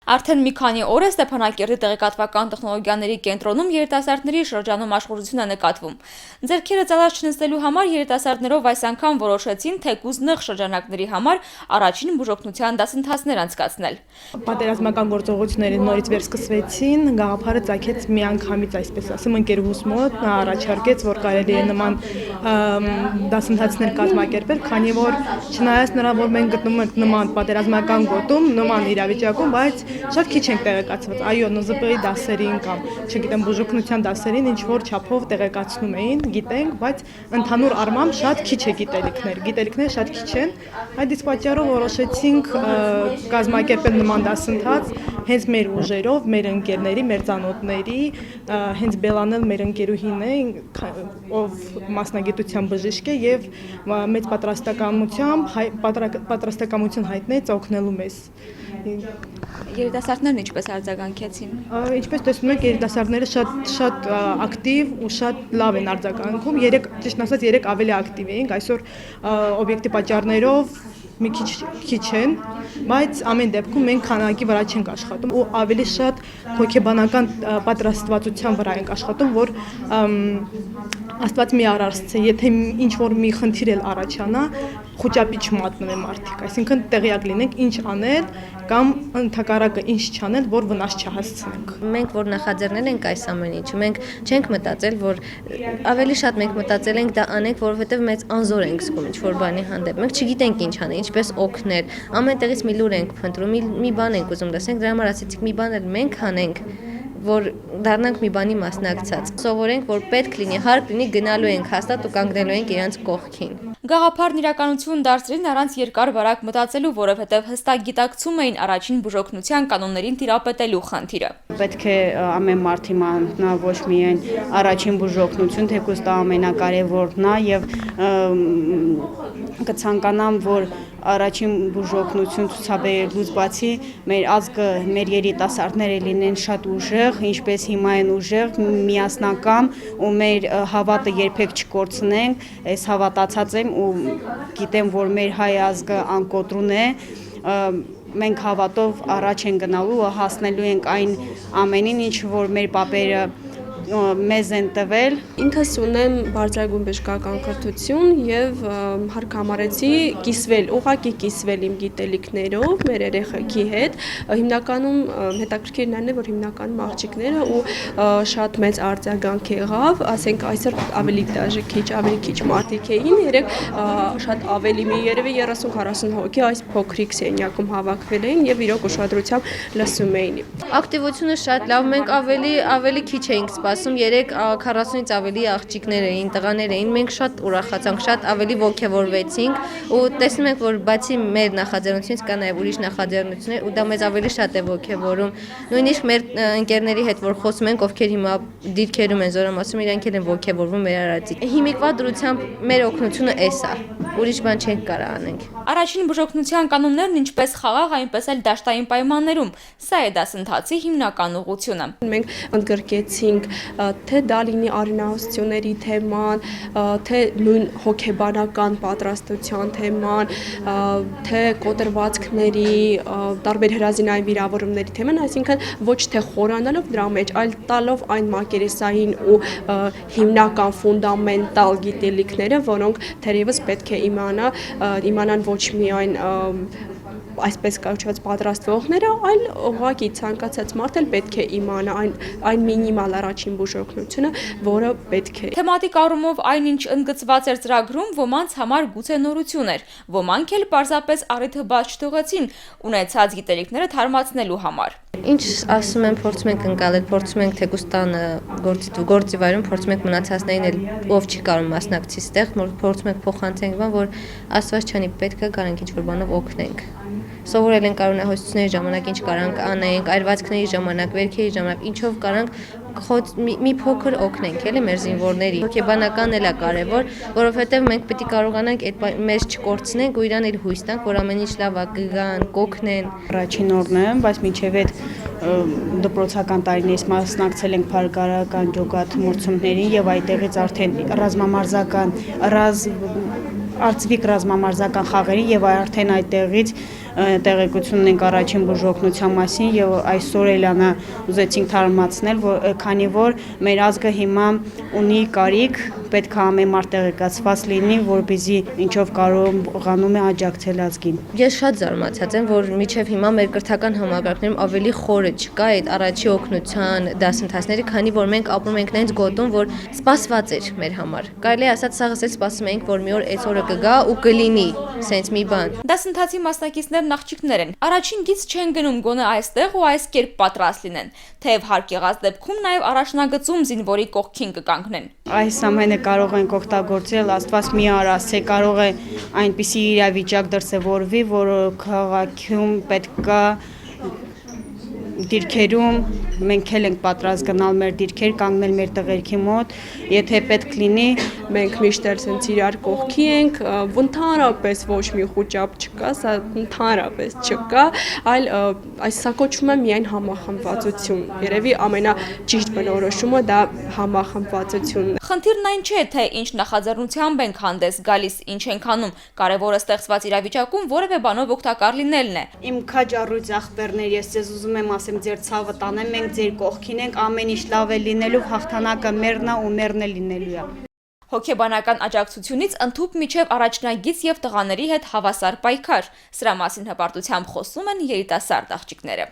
Արդեն մի քանի օր է Ստեփանակերտի տեղեկատվական տեխնոլոգիաների կենտրոնում երիտասարդների շրջանում աշխուժություն է նկատվում։ Ձեռքերը ծալած չնստելու համար երիտասարդներով այս անգամ որոշեցին թեկուզ նեղ շրջանակների համար առաջին բուժօգնության դասընթացներ անցկացնել։ Պատերազմական գործողությունները նորից վերսկսվեցին, գաղափարը ծագեց միանգամից, այսպես ասեմ, ընկերուհուս մոտ, նա առաջարկեց, որ կարելի է նման դասընթացներ կազմակերպել, քանի որ չնայած նրա, որ մենք գտնվում ենք նման պատերազմական գոտում, նման իրավիճակում, բայց շատ քիչ ենք տեղեկացված, այո, ՆԶՊ-ի դասերին կամ, չգիտեմ, բուժօգնության դասերին ինչ որ չափով տեղեկացնում էին, գիտենք, բայց ընդհանուր առմամբ շատ քիչ է գիտելիքները շատ քիչ են, այդ իսկ պատճառով որոշեցինք կազմակերպել նման դասընթաց հենց մեր ուժերով, մեր ընկերների, մեր ծանոթների, հենց Բելանել մեր ընկերուհին է, ով մասնագիտության բժիշկ է եւ մեծ պատրաստակամություն հայտնեց օգնելու մեզ։ Երիտասարդներն ինչպես արձագանքեցին։ Ինչպես տեսնում եք, երիտասարդները շատ ակտիվ ու շատ լավ են արձագանքում, ճիշտ ասած 3 ավելի ակտիվ էինք, այսօր օբյեկտիվ պատճառներով մի քիչ են, բայց ամեն դեպքում մենք քանակի վրա չենք աշխատում ու ավելի շատ հոգեբանական պատրաստվածության վրա ենք աշխատում, որ Աստված մի արարցե, եթե ինչ որ մի խնդիր էլ առաջանա, խոճապի չմատնվեն մարդիկ, այսինքն տեղյակ լինենք ինչ անել կամ ընդհակառակը ինչ չանել, որ վնաս չհասցնենք։ Մենք որ նախաձեռնել ենք այս ամեն ինչը, մենք չենք մտածել, որ ավելի շատ մենք մտածել ենք դա անենք, որովհետև մեծ անզոր ենք զգում ինչ որ բանի հանդեպ։ Մենք չգիտենք ինչ անել, ինչպես օգնել։ Ամենտեղից մի լուր ենք փնտրում, մի բան ենք ուզում լսենք, դրա համար ասեցիք մի բան էլ մենք անենք, որ դառնանք մի բանի մասնակցած։ Սովորենք, որ պետք լինի, հարկ լինի, գնալու ենք հաստատ ու կանգնելու ենք իրենց կողքին։ Գաղափարն իրականություն դարձրին առանց երկար բարակ մտածելու, որովհետև հստակ գիտակցում էին առաջին բուժօգնության կանոններին տիրապետելու խնդիրը։ Պետք է ամեն մարդ իմանա ոչ միայն առաջին բուժօգնություն, թեկուզ դա ամենակարևորն է եւ կցանկանամ, որ առաջին բուժօգնություն ցուցաբերելուց բացի մեր ազգը, մեր երիտասարդները լինեն շատ ուժեղ, ինչպես հիմա են ուժեղ, միասնական ու մեր հավատը երբեք չկորցնենք, այս հավատացած եմ ու գիտեմ, որ մեր հայ ազգը անկոտրուն է, մենք հավատով առաջ են գնալու ու հասնելու ենք այն ամենին, ինչ որ մեր պապերը մեզ են տվել։ Ինքս ունեմ բարձրագույն բժշկական կրթություն եւ հարկ համարեցի ուղղակի կիսվել իմ գիտելիքներով մեր երեխեքի հետ։ Հիմնականում հետաքրքիրն այն է, որ հիմնականում աղջիկները ու շատ մեծ արձագանք եղավ, ասենք այսօր ավելի քիչ մարդիկ էին, երեք շատ ավելի մի երևի 30-40 հոգի այս փոքրիկ սենյակում հավաքվել էին եւ իրոք ուշադրությամբ լսում էին։ Ակտիվությունը շատ լավ, մենք ավելի քիչ էինք սպասում, 40-ից ավելի աղջիկներ էին, տղաներ էին, մենք շատ ուրախացանք, շատ ավելի ոգևորվեցինք ու տեսնում ենք, որ բացի մեր նախաձեռնությունից կա նաև ուրիշ նախաձեռնություններ ու դա մեզ ավելի շատ է ոգևորում։ Նույնիսկ մեր ընկերների հետ որ խոսում ենք, ովքեր հիմա դիրքերում են զորամասում, իրանք էլ են ոգևորվում մեր արածից։ Հիմիկվա դրությամբ մեր օգնությունը էս է, ուրիշ բան չենք կարող անենք։ Առաջին բուժօգնության կանոններն ինչպես խաղաղ, այնպես էլ դաշտային պայմաններում, սա է դասընթացի հիմնական ուղղությունը։ Մենք ընդգրկեցինք թե դա լինի արյունահոսությունների թեման, թե նույն հոգեբանական պատրաստության թեման, թե կոտրվածքների, տարբեր հրազենային վիրավորումների թեման, այսինքն ոչ թե խորանալով դրա մեջ, այլ տալով այն մակերեսային ու հիմնական ֆունդամենտալ գիտելիքները, որոնք թերևս պետք է իմանան ոչ միայն այսպես կոչված պատրաստվողները, այլ ուղղակի ցանկացած մարդ էլ պետք է իմանա այն մինիմալ առաջին բուժօգնությունը, որը պետք է։ Թեմատիկ առումով այնինչ ընդգծված էր ծրագրում, ոմանց համար գուցե նորություն էր, ոմանք էլ պարզապես առիթը բաց չթողեցին ունեցած գիտելիքները թարմացնելու համար։ Ինչ ասում են, փորձում ենք ընկալել, փորձում ենք թեկուզ տանը գործի վայրում, փորձում ենք մնացածներին էլ ով չի կարող մասնակցի ստեղ, փորձում ենք փոխանցենք բան, որ Աստված չանի պետք է գանք ինչ-որ բանով օգնենք։ Սովորել ենք արյունահոսությունների ժամանակ ինչ կարանք անենք, այրվածքների ժամանակ, վերքերի ժամանակ, ինչով կարանք մի փոքր օգնենք, էլի մեր զինվորների։ Հոգեբանական էլ է կարևոր, որովհետև մենք պետք է կարողանանք այդ մեզ չկորցնենք ու իրան էլ հույս տանք, որ ամեն ինչ լավ է, կգան, կօգնեն։ Առաջին օրն եմ, բայց մինչև այդ դպրոցական տարիներից մասնակցել ենք փառահարական ջոկատմրցումներին եւ այդտեղից արդեն ռազմամարզական արծվիկ ռազմամարզական խաղերի եւ արդեն այդտեղից տեղեկություն ունենք առաջին բուժօգնության մասին եւ այսօր Էլյանը ուզեցինք թարմացնել, քանի որ մեր ազգը հիմա ունի կարիք, պետք է ամեն մարդ տեղեկացված լինի, որպեսզի ինչով կարողանում է աջակցել ազգին։ Ես շատ զարմացած եմ, որ մինչև հիմա մեր կրթական համակարգներում ավելի խորը չկա այդ առաջի օգնության դասընթացները, քանի որ մենք ապրում ենք նենց գոտում, որ սպասված էր մեր համար։ Կարելի է ասած սաղս էլ սպասում էինք, որ մի օր այս օրը կգա ու կլինի, սենց մի բան։ Դասընթացի մասնակիցներն աղջիկներ են։ Առաջին գիծ չեն գնում գոնե այստեղ ու այս կերպ պատրաստ լինեն, թեև հարկ եղած դեպքում նաև առաջնագծում զինվորի կողքին կկանգնեն։ Այս ամենը կարող ենք օգտագործել, Աստված մի արասցե, կարող է այնպիսի իրավիճակ դրսևորվի, որ քաղաքում պետք է դիրքերում մենք էլ ենք պատրաստ գնալ մեր դիրքեր, կանգնել մեր տղերքի մոտ, եթե պետք լինի, մենք միշտ էլ sense իրար կողքի ենք, ընդհանրապես ոչ մի խոճապ չկա, սա ընդհանրապես չկա, այլ այս սա կոչվում է միայն համախմբվածություն։ Երևի ամենաճիշտ բնորոշումը դա համախմբվածությունն է։ Խնդիրն այն չէ, թե ինչ նախաձեռնությամբ ենք հանդես գալիս, ինչ ենք անում, կարևորը ստեղծված իրավիճակում որևէ բանով օգտակար լինելն է։ Իմ քաջ առույց ախպերներ, ես ձեզ ուզում եմ ասեմ, ձեր ցավը տանեմ, մենք ձեր կողքին ենք, ամեն ինչ լավ է լինելու, հաղթանակը մերն է ու մերն է լինելու է։ Հոգեբանական աջակցությունից ընդհուպ միջև առաջնագիծ եւ տղաների հետ հավասար պայքար։ Սրա մասին հպարտությամբ խոսում են երիտասարդ աղջիկները։